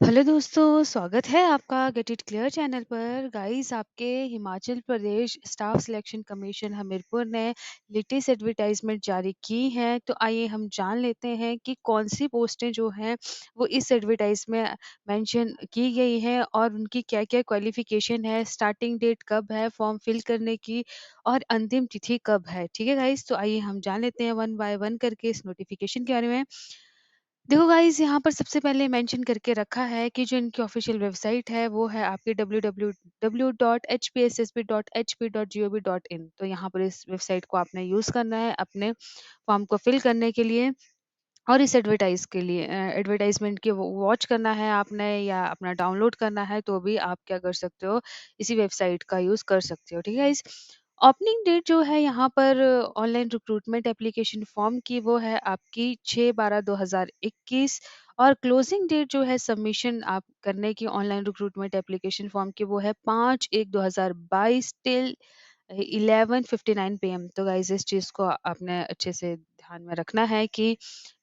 Hello दोस्तों, स्वागत है आपका गेट इट क्लियर चैनल पर। गाइस, आपके Himachal Pradesh staff selection commission Hamirpur ने लेटेस्ट एडवर्टाइजमेंट जारी की है। तो आइए हम जान लेते हैं कि कौन सी पोस्टें जो हैं वो इस एडवर्टाइज में मेंशन की गई हैं और उनकी क्या-क्या क्वालिफिकेशन है, स्टार्टिंग डेट कब है फॉर्म फिल करने की और अंतिम तिथि कब है। ठीक है गाइस, तो आइए हम जान लेते हैं वन बाय वन करके इस नोटिफिकेशन के बारे में। देखो गाइस, यहाँ पर सबसे पहले मेंशन करके रखा है कि जो इनकी ऑफिशियल वेबसाइट है वो है आपकी www.hpssb.hp.gov.in। तो यहाँ पर इस वेबसाइट को आपने यूज़ करना है अपने फॉर्म को फिल करने के लिए और इस एडवर्टाइजमेंट की वो वॉच करना है आपने या अपना डाउनलोड करना है तो भी आप क्या कर सकते हो, इसी वेबसाइट का यूज़ कर सकते हो। ठीक है गाइस? ओपनिंग डेट जो है यहाँ पर ऑनलाइन रिक्रूटमेंट एप्लीकेशन फॉर्म की वो है आपकी 6/12/2021 और क्लोजिंग डेट जो है सबमिशन आप करने की ऑनलाइन रिक्रूटमेंट एप्लीकेशन फॉर्म की वो है 5/1/2022 टिल 11:59 पीएम। तो गाइस, इस चीज़ को आपने अच्छे से ध्यान में रखना है कि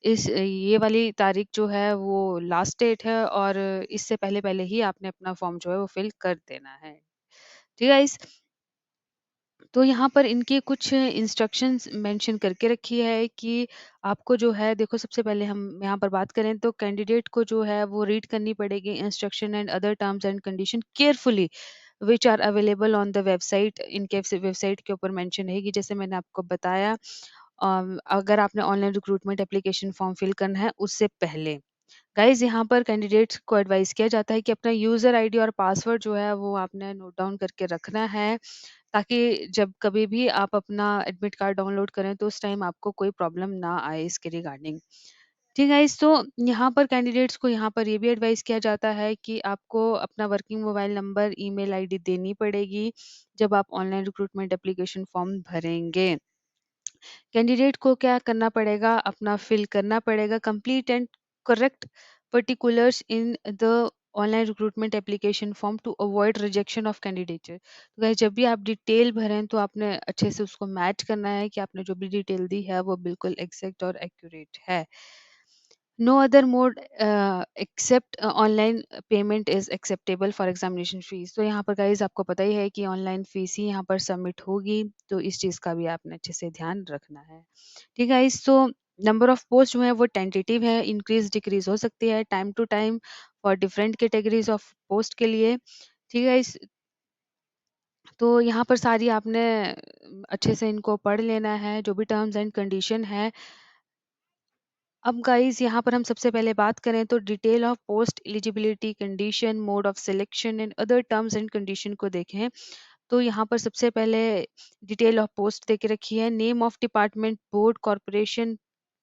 इस ये वाली तारीख जो है वो लास्ट डेट है और इससे पहले-पहले ही आपने अपना फॉर्म जो है वो फिल कर देना है। ठीक है गाइस? तो यहाँ पर इनकी कुछ इंस्ट्रक्शंस मेंशन करके रखी है कि आपको जो है, देखो सबसे पहले हम यहाँ पर बात करें तो कैंडिडेट को जो है वो रीड करनी पड़ेगी instruction and other terms and condition carefully which are available on the website. इनके वेबसाइट के ऊपर मेंशन रहेगी, जैसे मैंने आपको बताया। अगर आपने online recruitment application form fill करना है उससे पहले गाइज, यहाँ पर कैंडिडेट्स को एडवाइस किया जाता है कि अपना यूजर आईडी और पासवर्ड जो है वो आपने नोट डाउन करके रखना है, ताकि जब कभी भी आप अपना एडमिट कार्ड डाउनलोड करें तो उस टाइम आपको कोई प्रॉब्लम ना आए इसके रिगार्डिंग। ठीक है गाइस, तो यहाँ पर कैंडिडेट्स को यहाँ पर ये भी एडवाइस किया जाता है कि आपको अपना working mobile number, email ID देनी पड़ेगी जब आप ऑनलाइन रिक्रूटमेंट एप्लीकेशन फॉर्म भरेंगे। कैंडिडेट को क्या करना पड़ेगा, अपना फिल करना पड़ेगा complete and correct particulars in the online recruitment application form to avoid rejection of candidature. तो गाइस, जब भी आप डिटेल भरें तो आपने अच्छे से उसको मैच करना है कि आपने जो भी डिटेल दी है वो बिल्कुल एग्जैक्ट और एक्यूरेट है। No other mode except online payment is acceptable for examination fees. तो यहाँ पर गाइज आपको पता ही है कि ऑनलाइन फीस ही यहाँ पर सबमिट होगी, तो इस चीज़ का भी आपने अच्छे से ध्यान रखना है। ठीक है गाइज, तो नंबर ऑफ पोस्ट जो है वो टेंटेटिव है, इंक्रीज डिक्रीज हो सकती है time to time for different categories of post के लिए। ठीक है गाइज, तो यहाँ पर सारी आपने अच्छे से इनको पढ़ लेना है, जो भी टर्म्स एंड कंडीशन है। अब गाइस, यहाँ पर हम सबसे पहले बात करें तो detail of post eligibility condition, mode of selection and other terms and condition को देखें। तो यहाँ पर सबसे पहले डिटेल ऑफ पोस्ट दे के रखी है, name of department, board, corporation,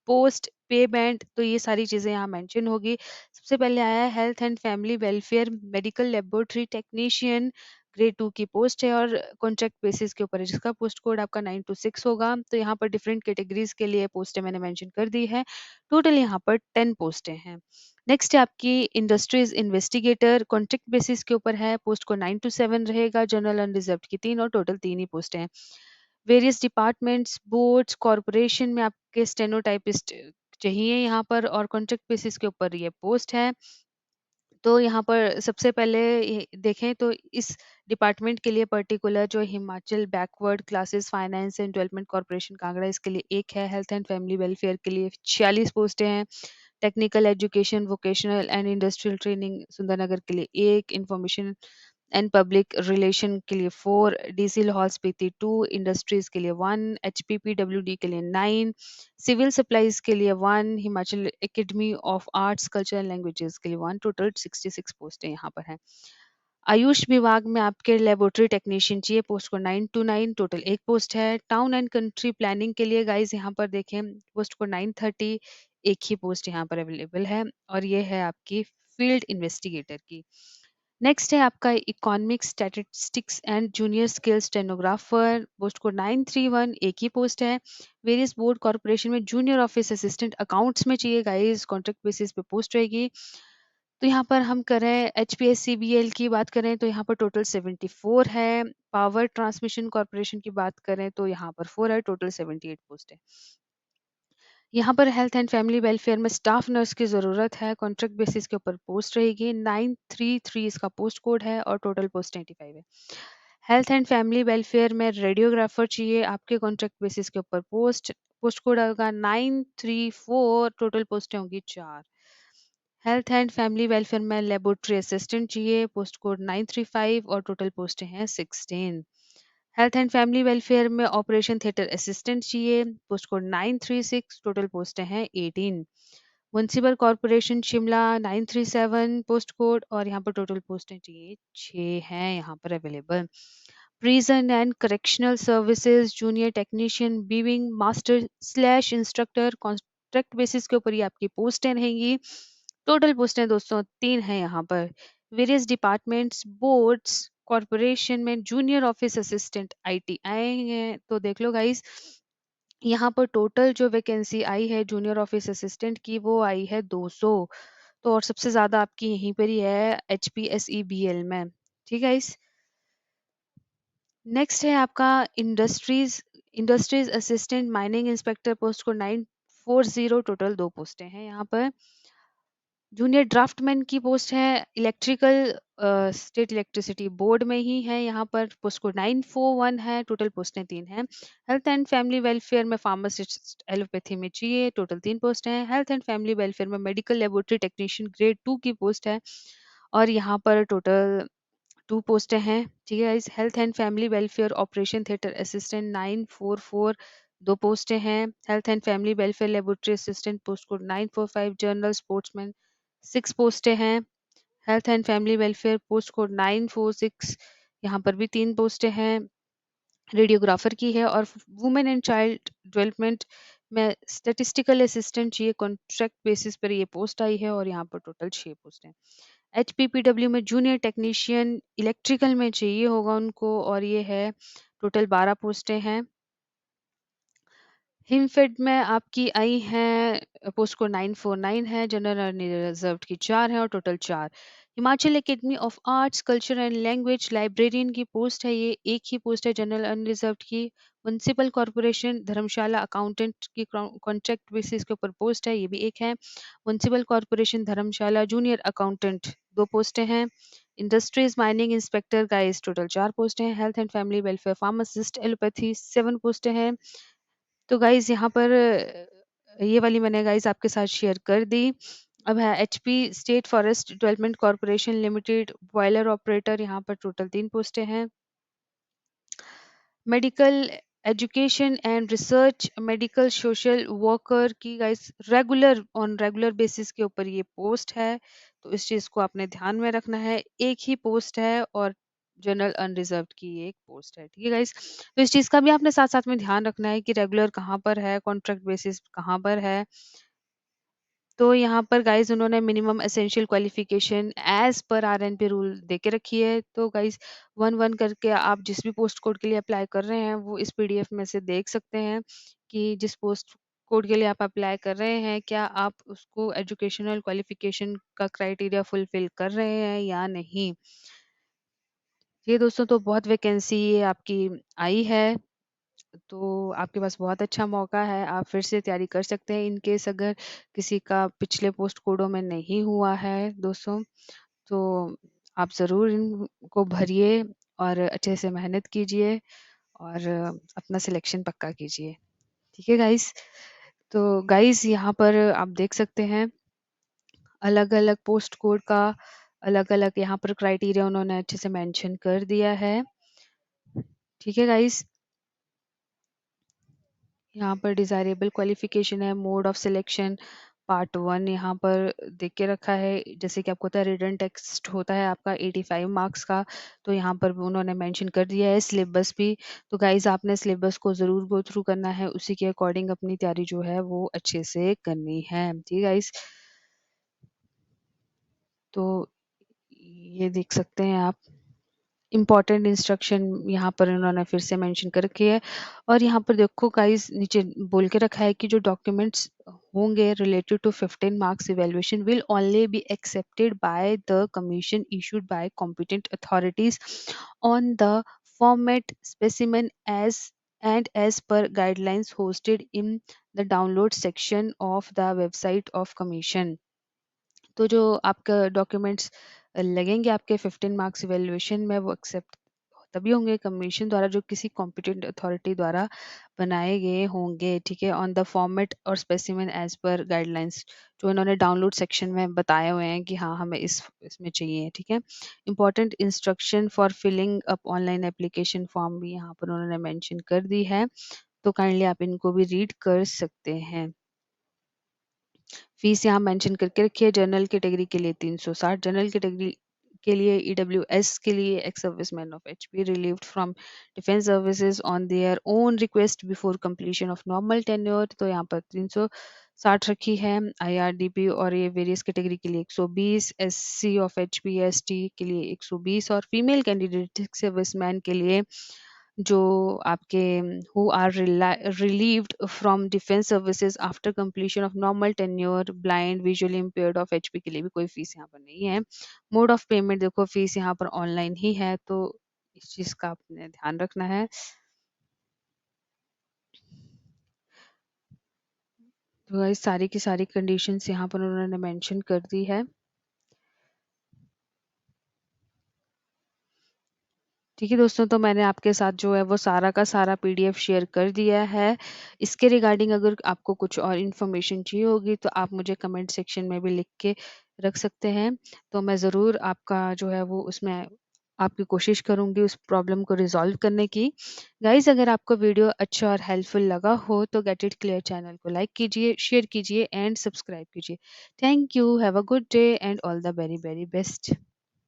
post, पे बैंड। तो ये सारी चीज़ें यहाँ मेंशन होगी। सबसे पहले आया है health and family welfare medical laboratory technician, grade 2 की पोस्ट है और कॉन्ट्रैक्ट बेसिस के ऊपर है, जिसका पोस्ट कोड आपका 9 to 6 होगा। तो यहाँ पर डिफरेंट कैटेगरीज के लिए पोस्टें मैंने मेंशन कर दी है। टोटल यहाँ पर 10 पोस्टें हैं। नेक्स्ट है आपकी इंडस्ट्रीज इन्वेस्टिगेटर, कॉन्ट्रैक्ट बेसिस के ऊपर है, पोस्ट को 9 to 7 रहेगा, जनरल अनरिजर्व की 3 और टोटल 3 ही पोस्टें हैं। वेरियस डिपार्टमेंट्स, बोर्ड्स, कॉर्पोरेशन में आपके स्टेनोटाइपिस्ट चाहिए यहाँ पर और कॉन्ट्रैक्ट बेसिस के ऊपर ये पोस्ट है। तो यहाँ पर सबसे पहले ये देखें तो इस डिपार्टमेंट के लिए पर्टिकुलर जो Himachal backward classes finance and development corporation Kangra, इसके लिए एक है। हेल्थ एंड फैमिली वेलफेयर के लिए 46 पोस्टें हैं। Technical education, vocational and industrial training Sundernagar के लिए एक, इंफॉर्मेशन एंड पब्लिक रिलेशन के लिए 4, डीसी लाहौल स्पीति 2, इंडस्ट्रीज के लिए 1, एचपीपीडब्ल्यूडी के लिए 9, सिविल सप्लाईज के लिए 1, Himachal academy of arts culture and languages के लिए 1। टोटल 66 पोस्टें यहाँ पर हैं। आयुष विभाग में आपके लेबोरेटरी टेक्नीशियन चाहिए, पोस्ट को 9 to 9, टोटल एक पोस्ट है। टाउन एंड कंट्री प्लानिंग के लिए गाइज यहाँ पर देखें, पोस्ट को 930, एक ही पोस्ट यहाँ पर अवेलेबल है और ये है आपकी फील्ड इन्वेस्टिगेटर की। नेक्स्ट है आपका economic statistics and junior skill stenographer, post को 931, एक ही पोस्ट है। वेरियस बोर्ड कॉर्पोरेशन में जूनियर ऑफिस असिस्टेंट अकाउंट्स में चाहिए गाइस, कॉन्ट्रैक्ट बेसिस पे पोस्ट रहेगी। तो यहाँ पर हम करें एचपीएससीबीएल की बात करें तो यहाँ पर टोटल 74 है। पावर ट्रांसमिशन कॉर्पोरेशन की बात करें तो यहाँ पर 4 है, टोटल 78 पोस्ट है। यहाँ पर हेल्थ एंड फैमिली वेलफेयर में स्टाफ नर्स की ज़रूरत है, कॉन्ट्रैक्ट बेसिस के ऊपर पोस्ट रहेगी, 933 इसका पोस्ट कोड है और टोटल पोस्ट 95 है। हेल्थ एंड फैमिली वेलफेयर में रेडियोग्राफर चाहिए, आपके कॉन्ट्रैक्ट बेसिस के ऊपर पोस्ट पोस्ट कोड होगा 934, टोटल पोस्टें होंगी 4। हेल्थ एंड फैमिली वेलफेयर में लेबोरेटरी असिस्टेंट चाहिए, पोस्ट कोड 935 और टोटल पोस्टें हैं 16। हेल्थ एंड फैमिली वेलफेयर में ऑपरेशन थिएटर असिस्टेंट चाहिए, पोस्ट कोड 936, टोटल पोस्टें हैं 18। Municipal corporation Shimla 937 post code और यहाँ पर टोटल पोस्टें चाहिए 6 हैं यहाँ पर available. Prison and correctional services junior technician viewing master slash instructor contract basis के ऊपर ये आपकी पोस्टें रहेंगी। टोटल पोस्टें दोस्तों 3 हैं यहाँ पर। वेरियस डिपार्टमेंट्स बोर्ड्स कॉरपोरेशन में जूनियर ऑफिस असिस्टेंट आईटी आएंगे, तो देख लो गाइस, यहाँ पर टोटल जो वैकेंसी आई है जूनियर ऑफिस असिस्टेंट की वो आई है 200। तो और सबसे ज्यादा आपकी यहीं पर ही है HPSEBL में। ठीक है इस नेक्स्ट है आपका industries industries assistant mining inspector post को 940, टोटल 2 पोस्टें हैं यहाँ पर। जूनियर ड्राफ्टमैन की पोस्ट है इलेक्ट्रिकल स्टेट इलेक्ट्रिसिटी बोर्ड में ही है, यहाँ पर पोस्ट कोड 941 है, टोटल पोस्टें 3 हैं। हेल्थ एंड फैमिली वेलफेयर में फार्मासिस्ट एलोपैथी में चाहिए, टोटल 3 पोस्ट हैं। हेल्थ एंड फैमिली वेलफेयर में मेडिकल लेबोरेटरी टेक्नीशियन ग्रेड 2 की पोस्ट है और यहाँ पर टोटल 2 पोस्टें हैं। ठीक है guys, health and family welfare operation theatre assistant 944, 2 पोस्टें हैं। Health and family welfare laboratory assistant post code 945 general sportsman 6 पोस्टें हैं। Health and family welfare post code 946, यहाँ पर भी 3 पोस्टें हैं। रेडियोग्राफर की है और वुमेन एंड चाइल्ड डेवलपमेंट में स्टैटिस्टिकल असिस्टेंट चाहिए, कॉन्ट्रैक्ट बेसिस पर ये पोस्ट आई है और यहाँ पर टोटल 6 पोस्ट हैं। HPPW में जूनियर टेक्नीशियन इलेक्ट्रिकल में चाहिए होगा उनको और ये है टोटल 12 पोस्टें हैं। हिमफेड में आपकी आई हैं पोस्ट को 949 है, जनरल रिजर्व की 4 है और total 4। Himachal academy of arts culture and language librarian की पोस्ट है, ये एक ही पोस्ट है जनरल अनरिजर्व की। म्युनिसिपल कॉरपोरेशन धर्मशाला अकाउंटेंट की कॉन्ट्रैक्ट बेसिस के ऊपर पोस्ट है, ये भी एक है। म्युनिसिपल कॉरपोरेशन धर्मशाला जूनियर अकाउंटेंट 2 पोस्टें हैं। Industries mining inspector guys total 4 पोस्टें हैं। Health and family welfare pharmacist allopathy 7 पोस्टें हैं। तो गाइज़ यहाँ पर ये वाली मैंने गाइज़ आपके साथ शेयर कर दी। अब है HP state forest development corporation limited boiler operator, यहाँ पर टोटल 3 पोस्टें हैं। Medical education and research medical social worker की गाइस रेगुलर बेसिस के ऊपर ये पोस्ट है, तो इस चीज़ को आपने ध्यान में रखना है। एक ही पोस्ट है और जनरल अनरिजर्व्ड की एक पोस्ट है। ठीक है गाइस, तो इस चीज़ का भी आपने साथ साथ में ध्यान रखना है कि रेगुलर कहाँ पर है, कॉन्ट्रैक्ट बेसिस कहाँ पर है। तो यहाँ पर गाइस उन्होंने मिनिमम एसेंशियल क्वालिफिकेशन एज पर आरएनपी रूल दे के रखी है। तो गाइस वन वन करके आप जिस भी पोस्ट कोड के लिए अप्लाई कर रहे हैं वो इस पीडीएफ में से देख सकते हैं कि जिस पोस्ट कोड के लिए आप अप्लाई कर रहे हैं क्या आप उसको एजुकेशनल क्वालिफिकेशन का क्राइटेरिया फुलफिल कर रहे हैं या नहीं। ये दोस्तों तो बहुत वैकेंसी आपकी आई है, तो आपके पास बहुत अच्छा मौका है, आप फिर से तैयारी कर सकते हैं इन केस अगर किसी का पिछले पोस्ट कोडों में नहीं हुआ है दोस्तों, तो आप ज़रूर इनको भरिए और अच्छे से मेहनत कीजिए और अपना सिलेक्शन पक्का कीजिए। ठीक है गाइस, तो गाइस यहाँ पर आप देख सकते हैं अलग अलग पोस्ट कोड का अलग अलग यहाँ पर क्राइटेरिया उन्होंने अच्छे से मेंशन कर दिया है। ठीक है गाइस, यहाँ पर डिज़ायरेबल क्वालिफिकेशन है, मोड ऑफ सिलेक्शन पार्ट 1 यहाँ पर देख के रखा है। जैसे कि आपको पता है रिटन टेक्स्ट होता है आपका 85 मार्क्स का, तो यहाँ पर भी उन्होंने मेंशन कर दिया है सिलेबस भी। तो गाइज आपने सिलेबस को ज़रूर गो थ्रू करना है, उसी के अकॉर्डिंग अपनी तैयारी जो है वो अच्छे से करनी है। ठीक है गाइज, तो ये देख सकते हैं आप इम्पॉर्टेंट इंस्ट्रक्शन यहाँ पर उन्होंने फिर से मेंशन कर रखी है। और यहाँ पर देखो गाइस नीचे बोल के रखा है कि जो डॉक्यूमेंट्स होंगे related to 15 marks evaluation will only be accepted by the commission issued by competent authorities on the format specimen as and as per guidelines hosted in the download section of the website of commission. तो जो आपका documents लगेंगे आपके 15 marks evaluation में, वो accept तभी होंगे commission द्वारा, जो किसी कॉम्पिटेंट अथॉरिटी द्वारा बनाए गए होंगे, ठीक है, ऑन द फॉर्मेट और स्पेसिमेन एज पर गाइडलाइंस, जो इन्होंने डाउनलोड सेक्शन में बताए हुए हैं कि हाँ हमें इसमें चाहिए, ठीक है। Important instruction for filling up online application form भी यहाँ पर उन्होंने मेंशन कर दी है, तो काइंडली आप इनको भी रीड कर सकते हैं। फीस यहाँ मेंशन करके रखी है। जनरल कैटेगरी के लिए 360, जनरल कैटेगरी के लिए ईडब्ल्यूएस के लिए ex serviceman of HP relieved from defence services on their own request before completion of normal tenure, तो यहाँ पर 360 रखी है। आईआरडीपी और ये वेरियस कैटेगरी के लिए 120, एससी ऑफ एचपी एसटी के लिए 120, और फीमेल कैंडिडेट सर्विसमैन के लिए जो आपके who are relieved from defence services after completion of normal tenure, blind visually impaired of HP के लिए भी कोई फीस यहाँ पर नहीं है। मोड ऑफ पेमेंट देखो, फीस यहाँ पर ऑनलाइन ही है, तो इस चीज का आपने ध्यान रखना है। तो गाइस सारी की सारी कंडीशंस यहाँ पर उन्होंने मेंशन कर दी है। ठीक है दोस्तों, तो मैंने आपके साथ जो है वो सारा का सारा पीडीएफ शेयर कर दिया है। इसके रिगार्डिंग अगर आपको कुछ और इन्फॉर्मेशन चाहिए होगी तो आप मुझे कमेंट सेक्शन में भी लिख के रख सकते हैं, तो मैं ज़रूर आपका जो है वो उसमें आपकी कोशिश करूंगी उस प्रॉब्लम को रिजॉल्व करने की। गाइज अगर आपको वीडियो अच्छा और हेल्पफुल लगा हो तो गेट इट क्लियर चैनल को लाइक कीजिए, शेयर कीजिए एंड सब्सक्राइब कीजिए। Thank you, have a good day and all the very very best.